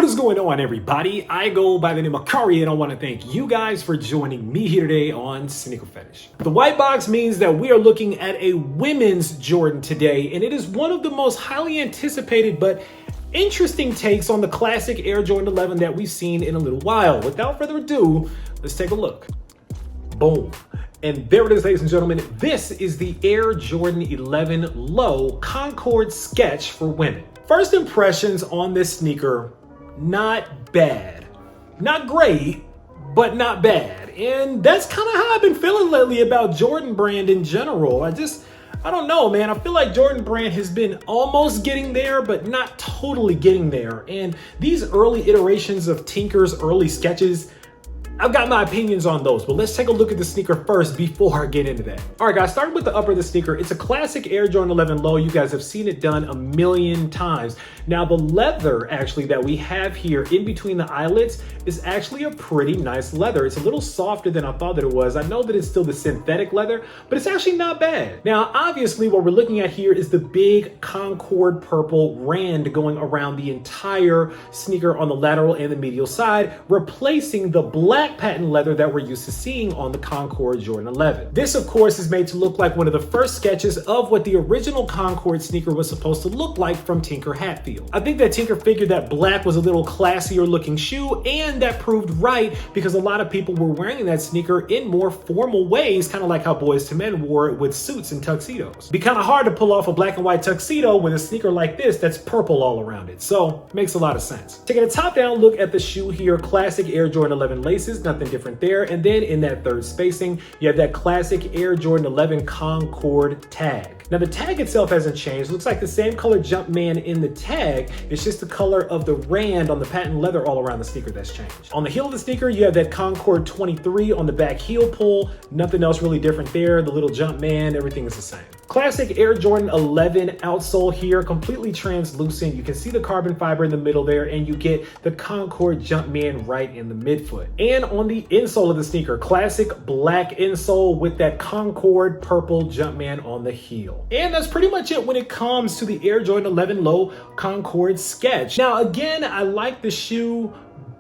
What is going on, everybody? I go by the name of Kari, and I want to thank you guys for joining me here today on SneakerPhetish. The white box means that we are looking at a women's Jordan today, and it is one of the most highly anticipated but interesting takes on the classic Air Jordan 11 that we've seen in a little while. Without further ado, let's take a look. Boom. And there it is, ladies and gentlemen. This is the Air Jordan 11 Low Concord Sketch for women. First impressions on this sneaker, not bad. Not great, but not bad. And that's kind of how I've been feeling lately about Jordan Brand in general. I don't know, man. I feel like Jordan Brand has been almost getting there, but not totally getting there. And these early iterations of Tinker's early sketches, I've got my opinions on those, but let's take a look at the sneaker first before I get into that. All right, guys, starting with the upper of the sneaker, it's a classic Air Jordan 11 Low. You guys have seen it done a million times. Now, the leather actually that we have here in between the eyelets is actually a pretty nice leather. It's a little softer than I thought that it was. I know that it's still the synthetic leather, but it's actually not bad. Now, obviously, what we're looking at here is the big Concord purple rand going around the entire sneaker on the lateral and the medial side, replacing the black patent leather that we're used to seeing on the Concord Jordan 11. This, of course, is made to look like one of the first sketches of what the original Concord sneaker was supposed to look like from Tinker Hatfield. I think that Tinker figured that black was a little classier looking shoe, and that proved right because a lot of people were wearing that sneaker in more formal ways, kind of like how Boys to Men wore it with suits and tuxedos. It'd be kind of hard to pull off a black and white tuxedo with a sneaker like this that's purple all around it, so it makes a lot of sense. Taking a top-down look at the shoe here, classic Air Jordan 11 laces, nothing different there. And then in that third spacing, you have that classic Air Jordan 11 Concord tag. Now the tag itself hasn't changed. It looks like the same color Jumpman in the tag. It's just the color of the rand on the patent leather all around the sneaker that's changed. On the heel of the sneaker, you have that Concord 23 on the back heel pull. Nothing else really different there. The little Jumpman, everything is the same. Classic Air Jordan 11 outsole here, completely translucent. You can see the carbon fiber in the middle there, and you get the Concord Jumpman right in the midfoot. And on the insole of the sneaker, classic black insole with that Concord purple Jumpman on the heel. And that's pretty much it when it comes to the Air Jordan 11 Low Concord sketch. Now, again, I like the shoe,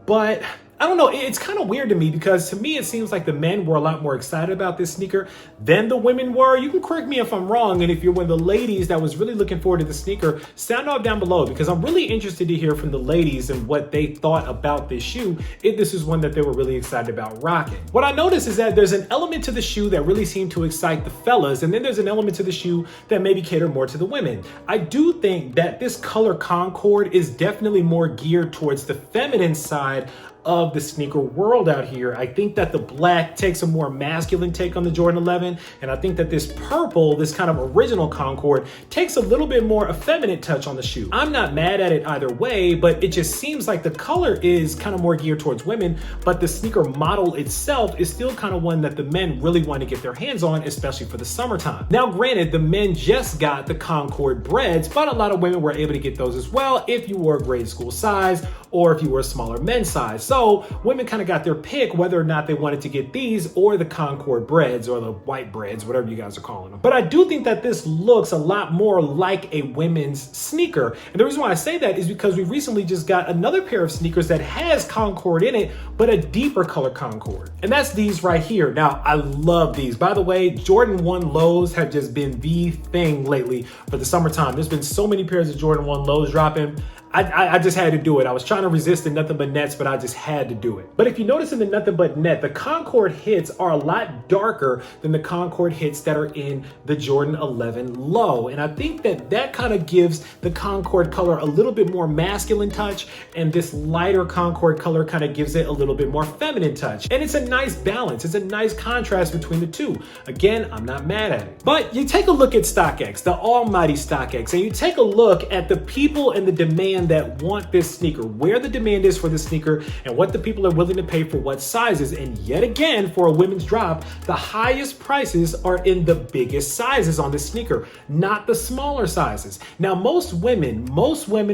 but I don't know, it's kind of weird to me because to me, it seems like the men were a lot more excited about this sneaker than the women were. You can correct me if I'm wrong. And if you're one of the ladies that was really looking forward to the sneaker, sound off down below because I'm really interested to hear from the ladies and what they thought about this shoe, if this is one that they were really excited about rocking. What I noticed is that there's an element to the shoe that really seemed to excite the fellas, and then there's an element to the shoe that maybe catered more to the women. I do think that this color Concord is definitely more geared towards the feminine side of the sneaker world out here. I think that the black takes a more masculine take on the Jordan 11, and I think that this purple, this kind of original Concord, takes a little bit more effeminate touch on the shoe. I'm not mad at it either way, but it just seems like the color is kind of more geared towards women, but the sneaker model itself is still kind of one that the men really want to get their hands on, especially for the summertime. Now, granted, the men just got the Concord breads, but a lot of women were able to get those as well if you were a grade school size or if you were a smaller men's size. So women kind of got their pick whether or not they wanted to get these or the Concord breads or the white breads, whatever you guys are calling them. But I do think that this looks a lot more like a women's sneaker. And the reason why I say that is because we recently just got another pair of sneakers that has Concord in it, but a deeper color Concord. And that's these right here. Now, I love these. By the way, Jordan 1 lows have just been the thing lately for the summertime. There's been so many pairs of Jordan 1 lows dropping. I just had to do it. I was trying to resist the nothing but nets, but I just had to do it. But if you notice in the nothing but net, the Concord hits are a lot darker than the Concord hits that are in the Jordan 11 Low. And I think that that kind of gives the Concord color a little bit more masculine touch, and this lighter Concord color kind of gives it a little bit more feminine touch. And it's a nice balance. It's a nice contrast between the two. Again, I'm not mad at it. But you take a look at StockX, the almighty StockX, and you take a look at the people and the demand that want this sneaker, where the demand is for the sneaker, and what the people are willing to pay for what sizes. And yet again, for a women's drop, the highest prices are in the biggest sizes on this sneaker, not the smaller sizes. Now, most women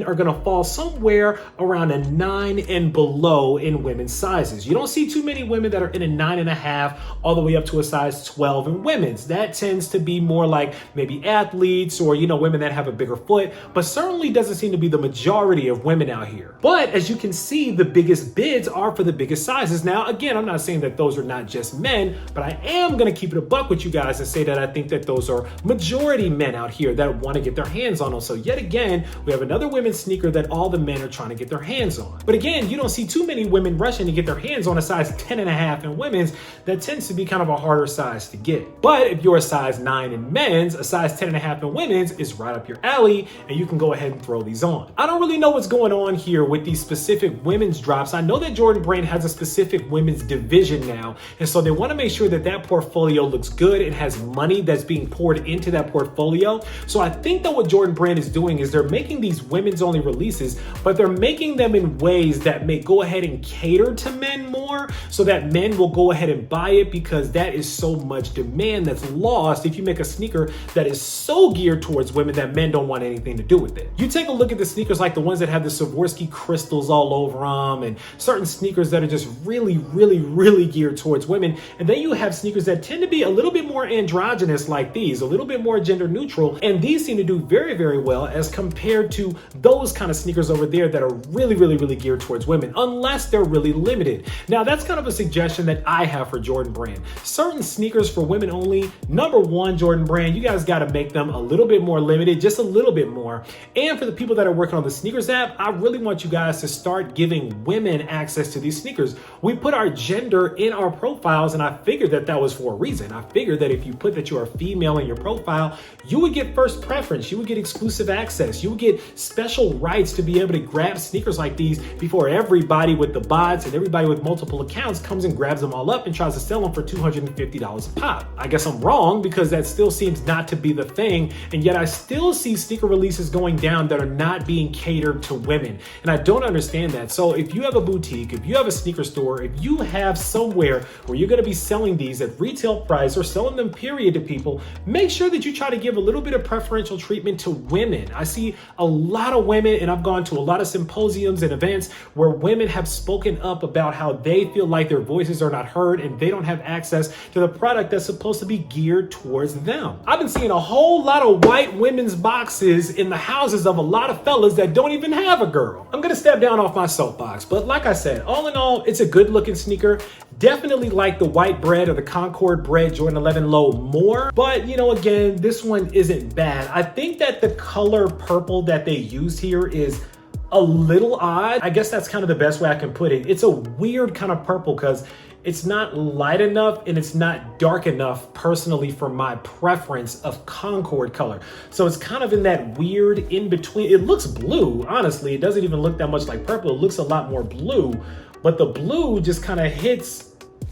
are gonna fall somewhere around a 9 and below in women's sizes. You don't see too many women that are in a 9.5 all the way up to a size 12 in women's. That tends to be more like maybe athletes or, you know, women that have a bigger foot, but certainly doesn't seem to be the majority majority of women out here. But as you can see, the biggest bids are for the biggest sizes. Now, again, I'm not saying that those are not just men, but I am gonna keep it a buck with you guys and say that I think that those are majority men out here that want to get their hands on them. So yet again, we have another women's sneaker that all the men are trying to get their hands on. But again, you don't see too many women rushing to get their hands on a size 10.5 in women's. That tends to be kind of a harder size to get. But if you're a size 9 in men's, a size 10.5 in women's is right up your alley, and you can go ahead and throw these on. I don't really know what's going on here with these specific women's drops. I know that Jordan Brand has a specific women's division now, and so they want to make sure that that portfolio looks good and has money that's being poured into that portfolio. So I think that what Jordan Brand is doing is they're making these women's only releases, but they're making them in ways that may go ahead and cater to men more, so that men will go ahead and buy it, because that is so much demand that's lost if you make a sneaker that is so geared towards women that men don't want anything to do with it. You take a look at the sneakers like the ones that have the Swarovski crystals all over them, and certain sneakers that are just really geared towards women, and then you have sneakers that tend to be a little bit more androgynous like these, a little bit more gender neutral, and these seem to do very well as compared to those kind of sneakers over there that are really geared towards women, unless they're really limited. Now that's kind of a suggestion that I have for Jordan Brand. Certain sneakers for women only, number one, Jordan Brand, you guys got to make them a little bit more limited, just a little bit more. And for the people that are working on the sneakers app, I really want you guys to start giving women access to these sneakers. We put our gender in our profiles, and I figured that that was for a reason. I figured that if you put that you're a female in your profile, you would get first preference, you would get exclusive access, you would get special rights to be able to grab sneakers like these before everybody with the bots and everybody with multiple accounts comes and grabs them all up and tries to sell them for $250 a pop. I guess I'm wrong, because that still seems not to be the thing, and yet I still see sneaker releases going down that are not being catered to women, and I don't understand that. So if you have a boutique, if you have a sneaker store, if you have somewhere where you're going to be selling these at retail price or selling them period to people, make sure that you try to give a little bit of preferential treatment to women. I see a lot of women, and I've gone to a lot of symposiums and events where women have spoken up about how they feel like their voices are not heard and they don't have access to the product that's supposed to be geared towards them. I've been seeing a whole lot of white women's boxes in the houses of a lot of fellas that don't even have a girl. I'm gonna step down off my soapbox, but like I said, all in all, it's a good looking sneaker. Definitely like the white bread or the Concord bread Jordan 11 Low more, but you know, again, this one isn't bad. I think that the color purple that they used here is a little odd. I guess that's kind of the best way I can put it. It's a weird kind of purple because it's not light enough and it's not dark enough personally for my preference of Concord color. So it's kind of in that weird in between. It looks blue, honestly. It doesn't even look that much like purple. It looks a lot more blue, but the blue just kind of hits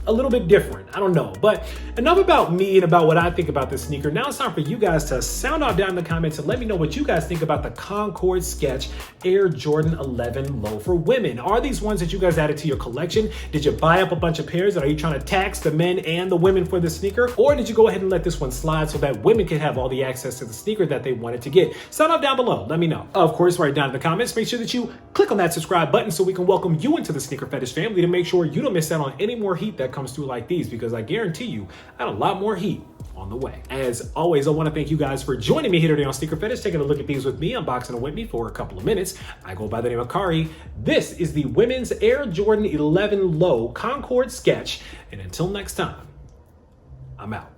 a little bit different. I don't know, but enough about me and about what I think about this sneaker. Now it's time for you guys to sound off down in the comments and let me know what you guys think about the Concord Sketch Air Jordan 11 Low for women. Are these ones that you guys added to your collection? Did you buy up a bunch of pairs, and are you trying to tax the men and the women for the sneaker? Or did you go ahead and let this one slide so that women can have all the access to the sneaker that they wanted to get? Sound off down below, let me know. Of course, right down in the comments, make sure that you click on that subscribe button so we can welcome you into the Sneaker Fetish family to make sure you don't miss out on any more heat that comes through like these, because I guarantee you I got a lot more heat on the way. As always, I want to thank you guys for joining me here today on Sneaker Fetish, taking a look at these with me, unboxing them with me for a couple of minutes. I go by the name of Kari. This is the Women's Air Jordan 11 Low Concord Sketch, and until next time, I'm out.